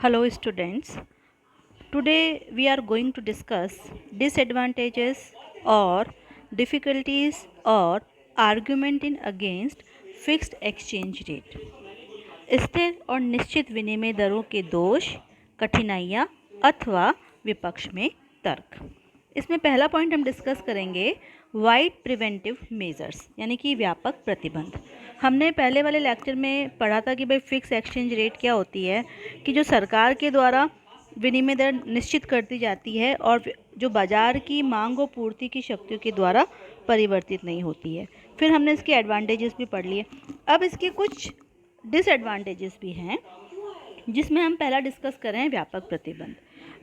Hello students. Today we are going to discuss disadvantages or difficulties or argument in against fixed exchange rate. स्थिर और निश्चित विनिमय दरों के दोष, कठिनाइयाँ अथवा विपक्ष में तर्क। इसमें पहला पॉइंट हम डिस्कस करेंगे वाइड प्रिवेंटिव मेजर्स यानी कि व्यापक प्रतिबंध। हमने पहले वाले लेक्चर में पढ़ा था कि भाई फिक्स एक्सचेंज रेट क्या होती है, कि जो सरकार के द्वारा विनिमय दर निश्चित कर दी जाती है और जो बाजार की मांग और पूर्ति की शक्तियों के द्वारा परिवर्तित नहीं होती है। फिर हमने इसके एडवांटेजेस भी पढ़ लिए। अब इसके कुछ डिसएडवांटेजेस भी हैं, जिसमें हम पहला डिस्कस कर रहे हैं व्यापक प्रतिबंध।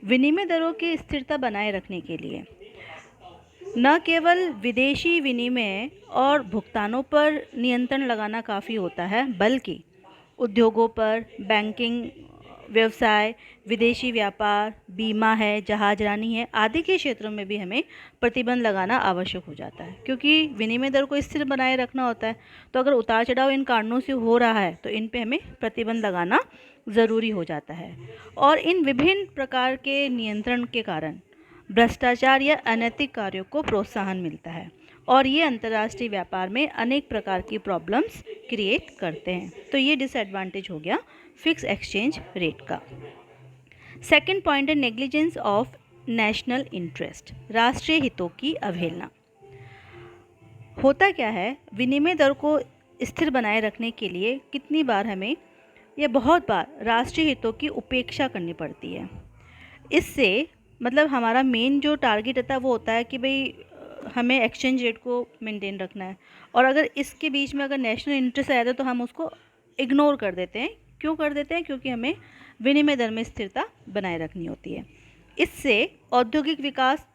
विनिमय दरों की स्थिरता बनाए रखने के लिए न केवल विदेशी विनिमय और भुगतानों पर नियंत्रण लगाना काफ़ी होता है, बल्कि उद्योगों पर, बैंकिंग व्यवसाय, विदेशी व्यापार, बीमा है, जहाजरानी है आदि के क्षेत्रों में भी हमें प्रतिबंध लगाना आवश्यक हो जाता है, क्योंकि विनिमय दर को स्थिर बनाए रखना होता है। तो अगर उतार चढ़ाव इन कारणों से हो रहा है तो इन पे हमें प्रतिबंध लगाना ज़रूरी हो जाता है। और इन विभिन्न प्रकार के नियंत्रण के कारण भ्रष्टाचार या अनैतिक कार्यों को प्रोत्साहन मिलता है और ये अंतर्राष्ट्रीय व्यापार में अनेक प्रकार की प्रॉब्लम्स क्रिएट करते हैं। तो ये डिसएडवांटेज हो गया फिक्स एक्सचेंज रेट का। सेकंड पॉइंट है नेग्लिजेंस ऑफ नेशनल इंटरेस्ट, राष्ट्रीय हितों की अवहेलना। होता क्या है, विनिमय दर को स्थिर बनाए रखने के लिए कितनी बार हमें या बहुत बार राष्ट्रीय हितों की उपेक्षा करनी पड़ती है। इससे मतलब हमारा मेन जो टारगेट रहता है वो होता है कि भाई हमें एक्सचेंज रेट को मेंटेन रखना है, और अगर इसके बीच में अगर नेशनल इंटरेस्ट आ जाता है तो हम उसको इग्नोर कर देते हैं। क्यों कर देते हैं? क्योंकि हमें विनिमय दर में स्थिरता बनाए रखनी होती है। इससे औद्योगिक विकास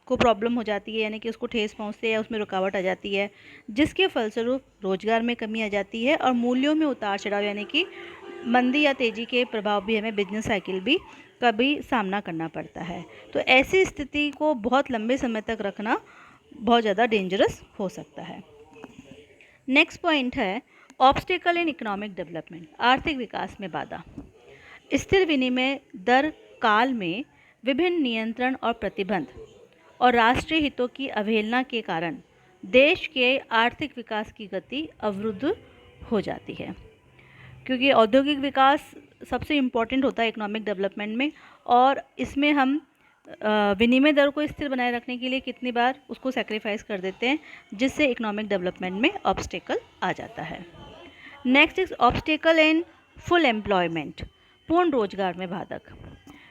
को प्रॉब्लम हो जाती है, यानी कि उसको ठेस पहुंचती है या उसमें रुकावट आ जाती है, जिसके फलस्वरूप रोजगार में कमी आ जाती है और मूल्यों में उतार चढ़ाव यानी कि मंदी या तेज़ी के प्रभाव भी हमें बिजनेस साइकिल भी कभी सामना करना पड़ता है। तो ऐसी स्थिति को बहुत लंबे समय तक रखना बहुत ज़्यादा डेंजरस हो सकता है। नेक्स्ट पॉइंट है ऑब्स्टेकल इन इकोनॉमिक डेवलपमेंट, आर्थिक विकास में बाधा। स्थिर विनिमय दर काल में विभिन्न नियंत्रण और प्रतिबंध और राष्ट्रीय हितों की अवहेलना के कारण देश के आर्थिक विकास की गति अवरुद्ध हो जाती है, क्योंकि औद्योगिक विकास सबसे इम्पॉर्टेंट होता है इकोनॉमिक डेवलपमेंट में, और इसमें हम विनिमय दर को स्थिर बनाए रखने के लिए कितनी बार उसको सेक्रीफाइस कर देते हैं, जिससे इकोनॉमिक डेवलपमेंट में ऑब्स्टेकल आ जाता है। Next is obstacle in full employment, पूर्ण रोजगार में बाधक।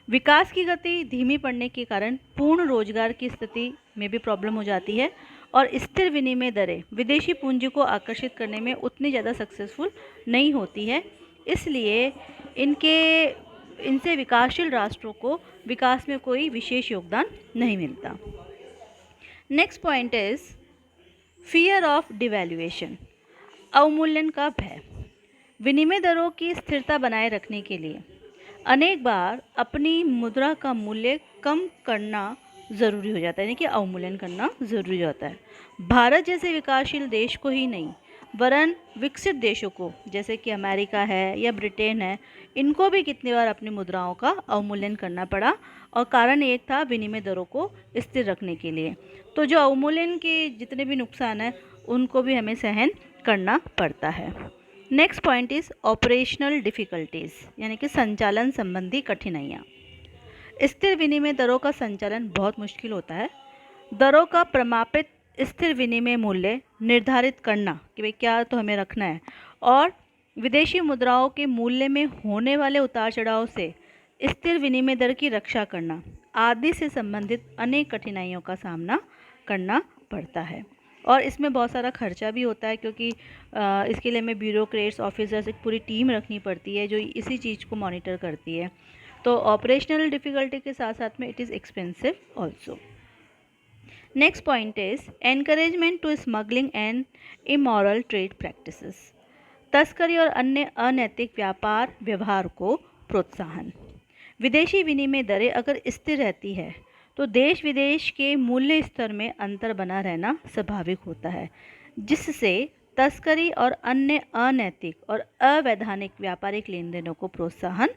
विकास की गति धीमी पड़ने के कारण पूर्ण रोजगार की स्थिति में भी प्रॉब्लम हो जाती है और स्थिर विनिमय दरें विदेशी पूंजी को आकर्षित करने में उतनी ज़्यादा सक्सेसफुल नहीं होती है। इसलिए इनसे विकासशील राष्ट्रों को विकास में कोई विशेष योगदान नहीं मिलता। Next point is fear of devaluation, अवमूल्यन का भय। विनिमय दरों की स्थिरता बनाए रखने के लिए अनेक बार अपनी मुद्रा का मूल्य कम करना ज़रूरी हो जाता है, यानी कि अवमूल्यन करना ज़रूरी होता है। भारत जैसे विकासशील देश को ही नहीं, वरन विकसित देशों को जैसे कि अमेरिका है या ब्रिटेन है, इनको भी कितनी बार अपनी मुद्राओं का अवमूल्यन करना पड़ा, और कारण एक था विनिमय दरों को स्थिर रखने के लिए। तो जो अवमूल्यन के जितने भी नुकसान हैं उनको भी हमें सहन करना पड़ता है। Next point is operational difficulties, यानी कि संचालन संबंधी कठिनाइयाँ। स्थिर विनिमय दरों का संचालन बहुत मुश्किल होता है। दरों का प्रमापित स्थिर विनिमय मूल्य निर्धारित करना कि भाई क्या तो हमें रखना है, और विदेशी मुद्राओं के मूल्य में होने वाले उतार चढ़ाव से स्थिर विनिमय दर की रक्षा करना आदि से संबंधित अनेक कठिनाइयों का सामना करना पड़ता है। और इसमें बहुत सारा खर्चा भी होता है, क्योंकि इसके लिए हमें ब्यूरोक्रेट्स, ऑफिसर्स, एक पूरी टीम रखनी पड़ती है जो इसी चीज़ को मॉनिटर करती है। तो ऑपरेशनल डिफ़िकल्टी के साथ साथ में it is expensive also. Next point is encouragement to smuggling and immoral trade practices, तस्करी और अन्य अनैतिक व्यापार व्यवहार को प्रोत्साहन। विदेशी विनिमय दरें अगर स्थिर रहती है तो देश विदेश के मूल्य स्तर में अंतर बना रहना स्वाभाविक होता है, जिससे तस्करी और अन्य अनैतिक और अवैधानिक व्यापारिक लेन देनों को प्रोत्साहन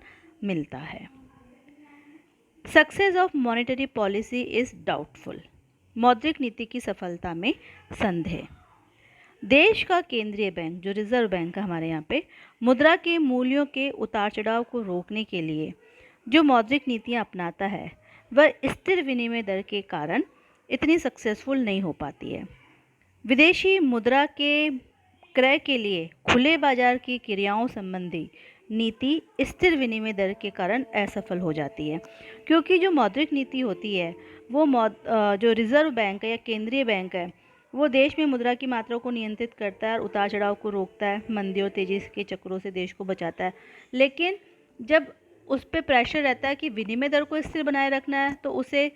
मिलता है। Success of monetary policy is doubtful. मौद्रिक नीति की सफलता में संदेह। देश का केंद्रीय बैंक जो रिजर्व बैंक है हमारे यहाँ पे, मुद्रा के मूल्यों के उतार चढ़ाव को रोकने के लिए जो मौद्रिक नीतियाँ अपनाता है वह स्थिर विनिमय दर के कारण इतनी सक्सेसफुल नहीं हो पाती है। विदेशी मुद्रा के क्रय के लिए खुले बाजार की क्रियाओं संबंधी नीति स्थिर विनिमय दर के कारण असफल हो जाती है, क्योंकि जो मौद्रिक नीति होती है वो जो रिजर्व बैंक है या केंद्रीय बैंक है वो देश में मुद्रा की मात्रा को नियंत्रित करता है और उतार चढ़ाव को रोकता है, मंदी और तेजी के चक्रों से देश को बचाता है। लेकिन जब उस पर प्रेशर रहता है कि विनिमय दर को स्थिर बनाए रखना है तो उसे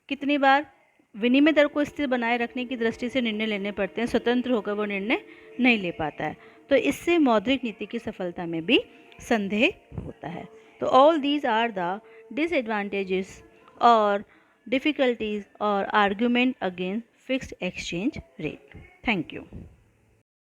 कितनी बार विनिमय दर को स्थिर बनाए रखने की दृष्टि से निर्णय लेने पड़ते हैं, स्वतंत्र होकर वो निर्णय नहीं ले पाता है। तो इससे मौद्रिक नीति की सफलता में भी संदेह होता है। तो all these are the disadvantages और difficulties or argument against fixed exchange rate. Thank you.